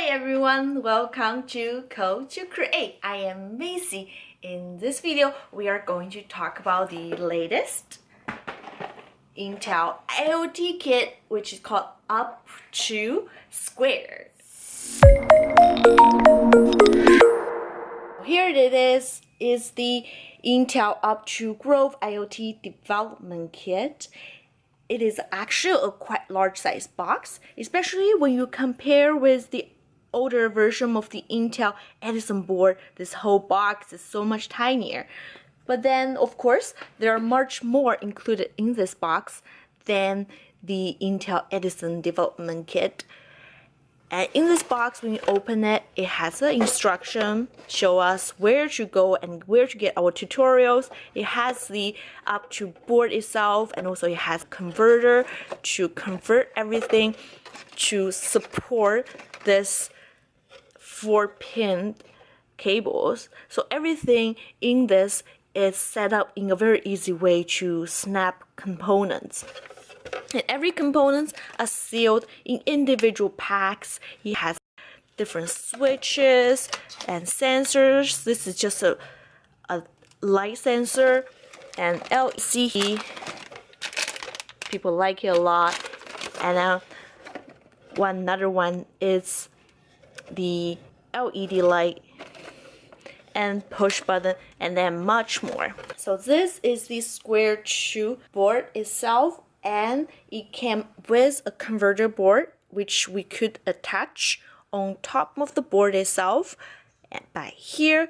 Hi everyone, welcome to Code to Create. I am Macy. In this video, we are going to talk about the latest Intel IoT kit, which is called UP² Squared. Here it is the Intel UP² Growth IoT Development Kit. It is actually a quite large size box, especially when you compare with the older version of the Intel Edison board. This whole box is so much tinier. But then, of course, there are much more included in this box than the Intel Edison development kit. And in this box, when you open it, it has an instruction, show us where to go and where to get our tutorials. It has the UP² board itself, and also it has converter to convert everything to support this 4-pin cables. So everything in this is set up in a very easy way to snap components. And every components are sealed in individual packs. It has different switches and sensors. This is just a light sensor and LCD. People like it a lot. And now another one is the LED light and push button, and then much more. So this is the Square 2 board itself, and it came with a converter board which we could attach on top of the board itself and by here,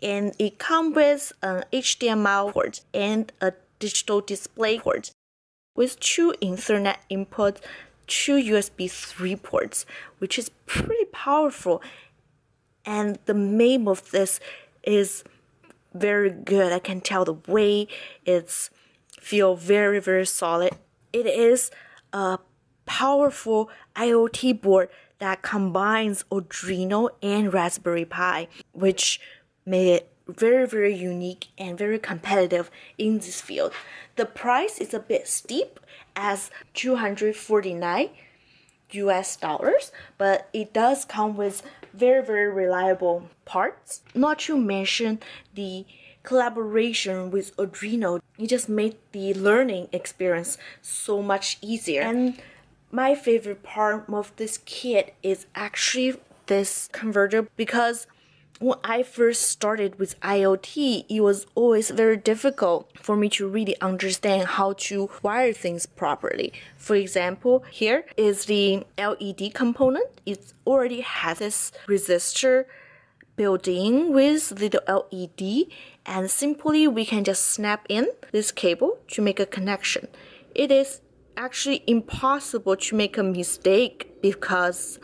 and it comes with an HDMI port and a digital display port with 2 Ethernet inputs, 2 USB 3 ports, which is pretty powerful. And the name of this is very good. I can tell the way it's feel very, very solid. It is a powerful IoT board that combines Arduino and Raspberry Pi, which made it very, very unique and very competitive in this field. The price is a bit steep as $249 US, but it does come with very, very reliable parts. Not to mention the collaboration with Arduino. It just made the learning experience so much easier. And my favorite part of this kit is actually this converter, because when I first started with IoT, it was always very difficult for me to really understand how to wire things properly. For example, here is the LED component. It already has this resistor built in with little LED, and simply we can just snap in this cable to make a connection. It is actually impossible to make a mistake because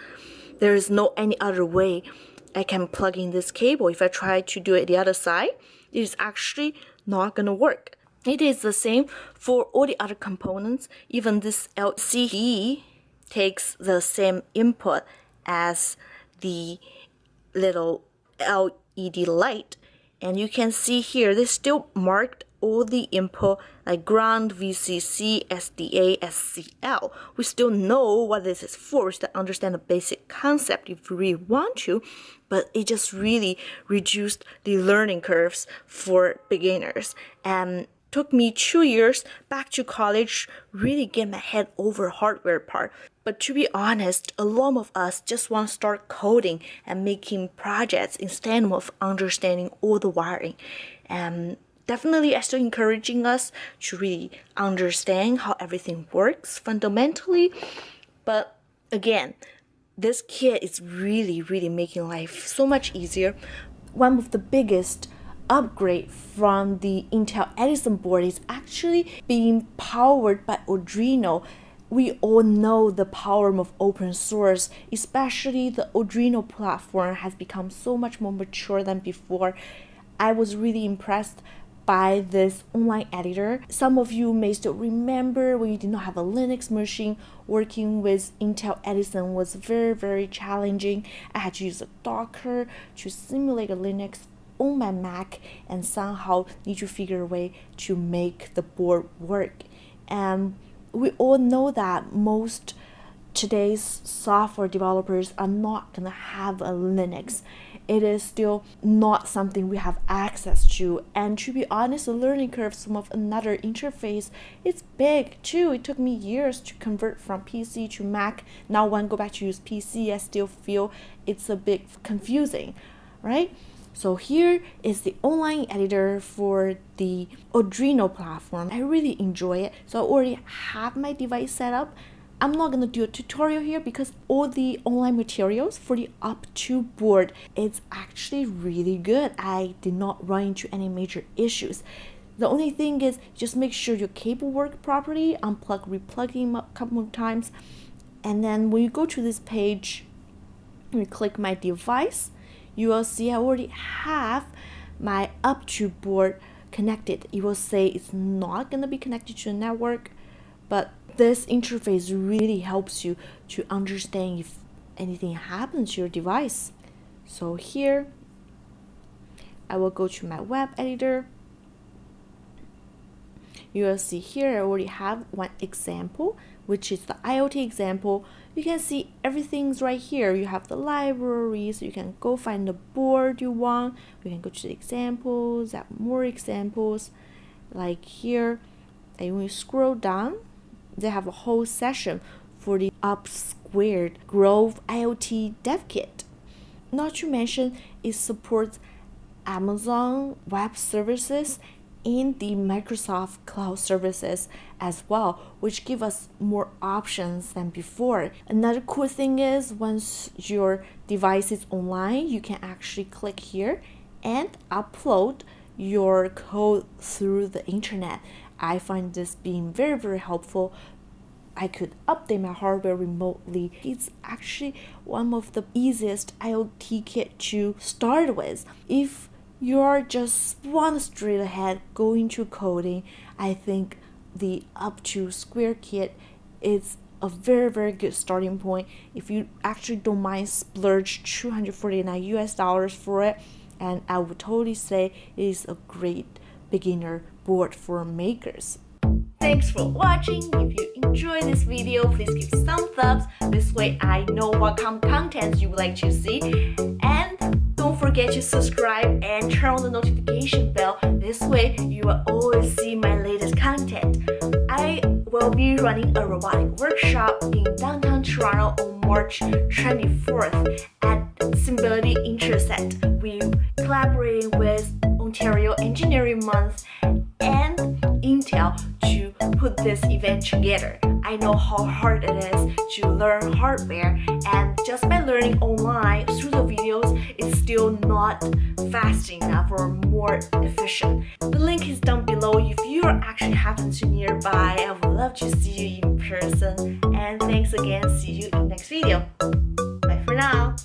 there is no any other way I can plug in this cable. If I try to do it the other side, it is actually not gonna work. It is the same for all the other components. Even this LCD takes the same input as the little LED light. And you can see here, they still marked all the input like ground, VCC, SDA, SCL. We still know what this is for. We still understand the basic concept if we really want to, but it just really reduced the learning curves for beginners. And took me 2 years back to college really get my head over hardware part. But to be honest, a lot of us just want to start coding and making projects instead of understanding all the wiring. And definitely I'm still encouraging us to really understand how everything works fundamentally. But again, this kit is really, really making life so much easier. One of the biggest upgrade from the Intel Edison board is actually being powered by Arduino. We all know the power of open source, especially the Arduino platform has become so much more mature than before. I was really impressed by this online editor. Some of you may still remember when you did not have a Linux machine, working with Intel Edison was very, very challenging. I had to use a Docker to simulate a Linux on my Mac and somehow need to figure a way to make the board work. And we all know that most today's software developers are not gonna have a Linux. It is still not something we have access to, and to be honest, the learning curve of another interface is big too. It took me years to convert from PC to Mac. Now when I go back to use PC, I still feel it's a bit confusing, right? So here is the online editor for the Arduino platform. I really enjoy it. So I already have my device set up. I'm not going to do a tutorial here because all the online materials for the UP² board, it's actually really good. I did not run into any major issues. The only thing is just make sure your cable work properly, unplug, replug them a couple of times. And then when you go to this page, you click my device, you will see I already have my UP² board connected. You will say it's not going to be connected to the network, but this interface really helps you to understand if anything happens to your device. So here, I will go to my web editor. You will see here I already have one example, which is the IoT example. You can see everything's right here. You have the libraries, you can go find the board you want. We can go to the examples, add more examples. Like here, and when you scroll down, they have a whole session for the UP² Grove IoT Dev Kit. Not to mention, it supports Amazon Web Services and the Microsoft Cloud Services as well, which give us more options than before. Another cool thing is once your device is online, you can actually click here and upload your code through the internet. I find this being very, very helpful. I could update my hardware remotely. It's actually one of the easiest IoT kit to start with. If you're just one straight ahead going to coding, I think the UP² kit is a very, very good starting point. If you actually don't mind splurge $249 for it, and I would totally say it is a great beginner board for makers. Thanks for watching. If you enjoyed this video, please give some thumbs. This way I know what kind of content you would like to see. And don't forget to subscribe and turn on the notification bell. This way you will always see my latest content. I will be running a robotic workshop in downtown Toronto on March 24th at Symbility Intersect. We're collaborating with Ontario Engineering Month and Intel to put this event together. I know how hard it is to learn hardware, and just by learning online through the videos, it's still not fast enough or more efficient. The link is down below. If you are actually happen to nearby, I would love to see you in person. And thanks again. See you in the next video. Bye for now.